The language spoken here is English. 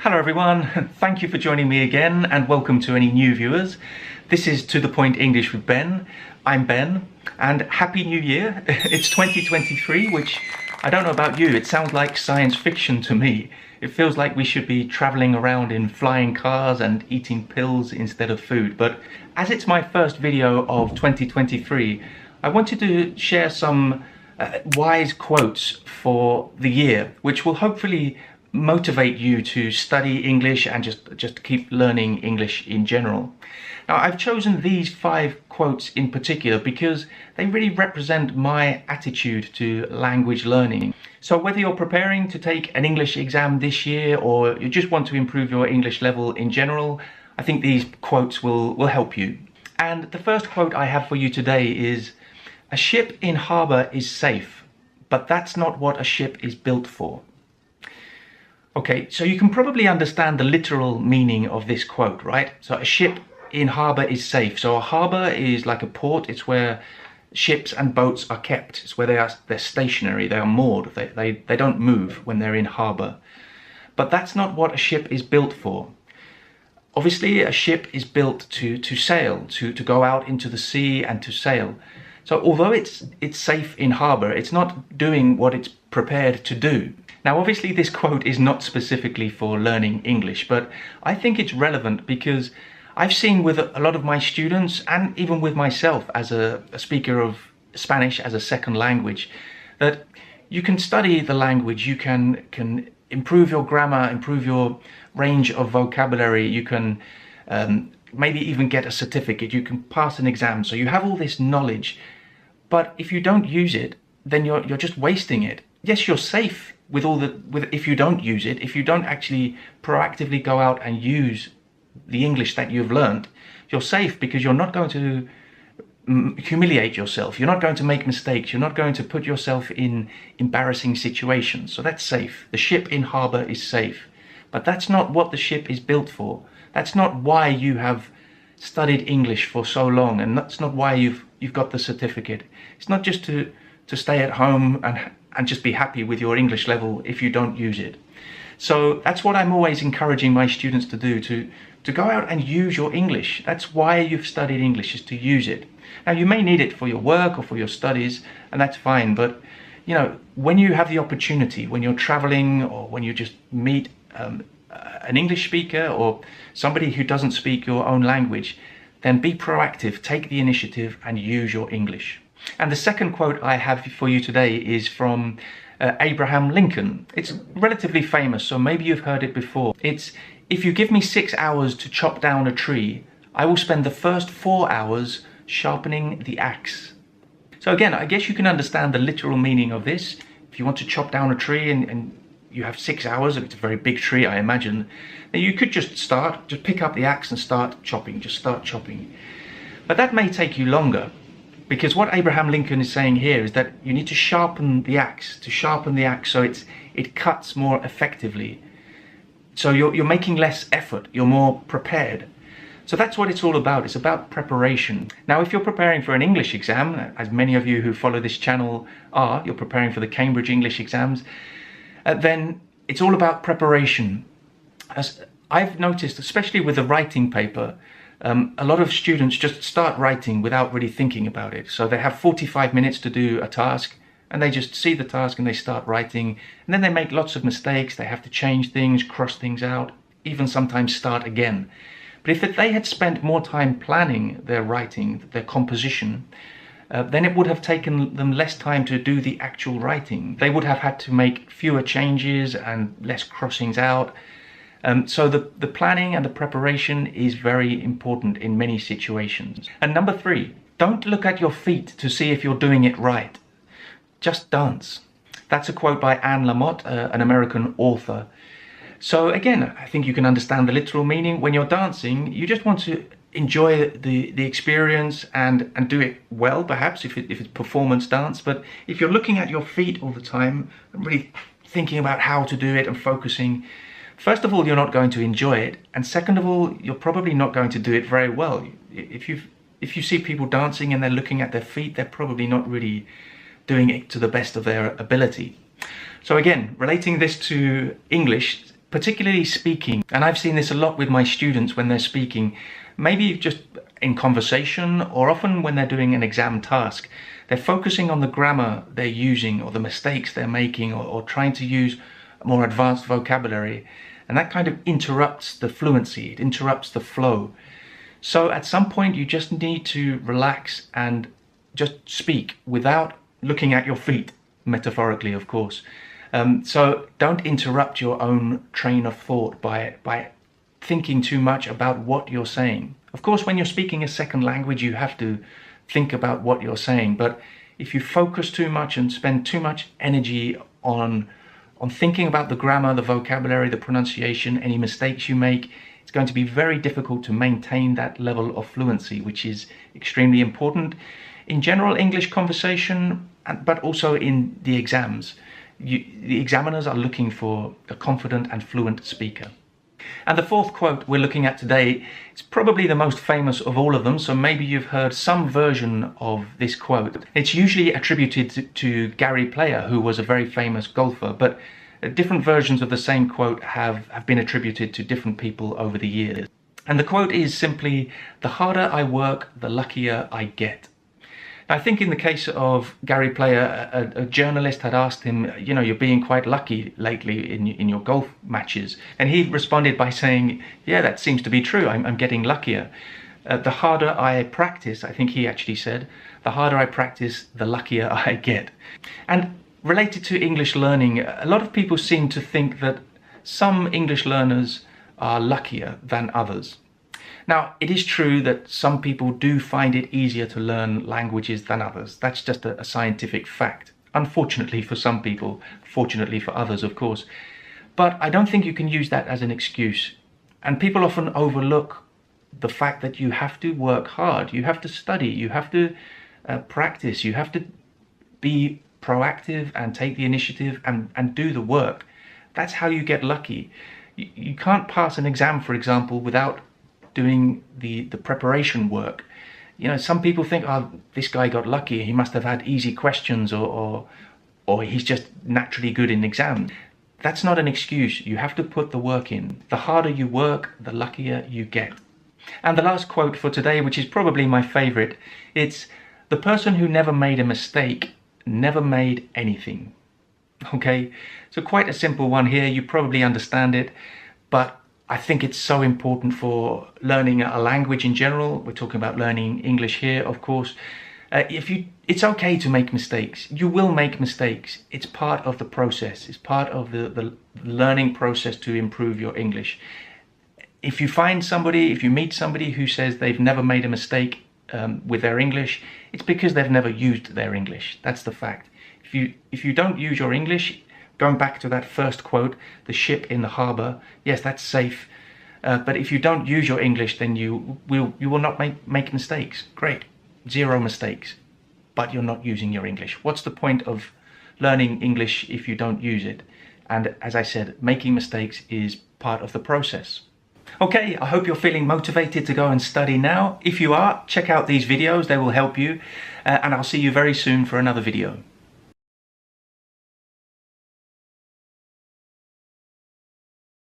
Hello everyone, thank you for joining me again and welcome to any new viewers. This is To The Point English with Ben. I'm Ben and Happy New Year. It's 2023, which I don't know about you, it sounds like science fiction to me. It feels like we should be traveling around in flying cars and eating pills instead of food. But as it's my first video of 2023, I wanted to share some wise quotes for the year, which will hopefully motivate you to study English and just keep learning English in general. Now, I've chosen these 5 quotes in particular because they really represent my attitude to language learning. So whether you're preparing to take an English exam this year or you just want to improve your English level in general, I think these quotes will help you. And the first quote I have for you today is, "A ship in harbour is safe, but that's not what a ship is built for." Okay, so you can probably understand the literal meaning of this quote, right? So a ship in harbour is safe. So a harbour is like a port. It's where ships and boats are kept. It's where they're stationary, they are moored. They don't move when they're in harbour. But that's not what a ship is built for. Obviously, a ship is built to sail, to go out into the sea and to sail. So although it's safe in harbour, it's not doing what it's prepared to do. Now, obviously, this quote is not specifically for learning English, but I think it's relevant because I've seen with a lot of my students and even with myself as a speaker of Spanish as a second language, that you can study the language, you can improve your grammar, improve your range of vocabulary, you can maybe even get a certificate, you can pass an exam, so you have all this knowledge, but if you don't use it, then you're just wasting it. Yes, you're safe if you don't use it, if you don't actually proactively go out and use the English that you've learned, you're safe because you're not going to humiliate yourself, you're not going to make mistakes, you're not going to put yourself in embarrassing situations. So that's safe. The ship in harbour is safe. But that's not what the ship is built for. That's not why you have studied English for so long, and that's not why you've got the certificate. It's not just to stay at home and just be happy with your English level if you don't use it. So that's what I'm always encouraging my students to do, to go out and use your English. That's why you've studied English, is to use it. Now, you may need it for your work or for your studies, and that's fine, but you know, when you have the opportunity, when you're traveling or when you just meet an English speaker or somebody who doesn't speak your own language, then be proactive, take the initiative and use your English. And the second quote I have for you today is from Abraham Lincoln. It's relatively famous, so maybe you've heard it before. It's, "If you give me 6 hours to chop down a tree, I will spend the first 4 hours sharpening the axe." So again, I guess you can understand the literal meaning of this. If you want to chop down a tree and you have 6 hours, if it's a very big tree, I imagine, then you could just pick up the axe and start chopping, just start chopping. But that may take you longer, because what Abraham Lincoln is saying here is that you need to sharpen the axe, so it cuts more effectively. So you're making less effort, you're more prepared. So that's what it's all about. It's about preparation. Now, if you're preparing for an English exam, as many of you who follow this channel are, you're preparing for the Cambridge English exams, then it's all about preparation. As I've noticed, especially with the writing paper, a lot of students just start writing without really thinking about it. So they have 45 minutes to do a task and they just see the task and they start writing, and then they make lots of mistakes. They have to change things, cross things out, even sometimes start again. But if they had spent more time planning their writing, their composition, then it would have taken them less time to do the actual writing. They would have had to make fewer changes and less crossings out. So the planning and the preparation is very important in many situations. And number 3, don't look at your feet to see if you're doing it right. Just dance. That's a quote by Anne Lamott, an American author. So again, I think you can understand the literal meaning. When you're dancing, you just want to enjoy the experience and do it well, perhaps, if it's performance dance. But if you're looking at your feet all the time and really thinking about how to do it and focusing, first of all, you're not going to enjoy it, and second of all, you're probably not going to do it very well. If you see people dancing and they're looking at their feet, they're probably not really doing it to the best of their ability. So again, relating this to English, particularly speaking, and I've seen this a lot with my students when they're speaking, maybe just in conversation or often when they're doing an exam task, they're focusing on the grammar they're using or the mistakes they're making, or trying to use more advanced vocabulary, and that kind of interrupts the fluency, it interrupts the flow. So at some point you just need to relax and just speak without looking at your feet, metaphorically of course. So don't interrupt your own train of thought by thinking too much about what you're saying. Of course, when you're speaking a second language, you have to think about what you're saying. But if you focus too much and spend too much energy on thinking about the grammar, the vocabulary, the pronunciation, any mistakes you make, it's going to be very difficult to maintain that level of fluency, which is extremely important in general English conversation, but also in the exams. The examiners are looking for a confident and fluent speaker. And the fourth quote we're looking at today is probably the most famous of all of them, so maybe you've heard some version of this quote. It's usually attributed to Gary Player, who was a very famous golfer, but different versions of the same quote have been attributed to different people over the years. And the quote is simply, "The harder I work, the luckier I get." I think in the case of Gary Player, a journalist had asked him, you know, you're being quite lucky lately in your golf matches. And he responded by saying, yeah, that seems to be true. I'm getting luckier. The harder I practice, I think he actually said, the harder I practice, the luckier I get. And related to English learning, a lot of people seem to think that some English learners are luckier than others. Now, it is true that some people do find it easier to learn languages than others. That's just a scientific fact. Unfortunately for some people, fortunately for others, of course. But I don't think you can use that as an excuse. And people often overlook the fact that you have to work hard, you have to study, you have to practice, you have to be proactive and take the initiative and do the work. That's how you get lucky. You can't pass an exam, for example, without doing the preparation work. You know, some people think, oh, this guy got lucky, he must have had easy questions, or he's just naturally good in exams. That's not an excuse. You have to put the work in. The harder you work, the luckier you get. And the last quote for today, which is probably my favorite, it's, "The person who never made a mistake never made anything." Okay, so quite a simple one here. You probably understand it, but I think it's so important for learning a language in general. We're talking about learning English here, of course. It's okay to make mistakes. You will make mistakes. It's part of the process. It's part of the learning process to improve your English. If you meet somebody who says they've never made a mistake with their English, it's because they've never used their English. That's the fact. If you don't use your English, going back to that first quote, the ship in the harbour, yes, that's safe. But if you don't use your English, then you will not make mistakes. Great, 0 mistakes, but you're not using your English. What's the point of learning English if you don't use it? And as I said, making mistakes is part of the process. Okay, I hope you're feeling motivated to go and study now. If you are, check out these videos, they will help you. And I'll see you very soon for another video.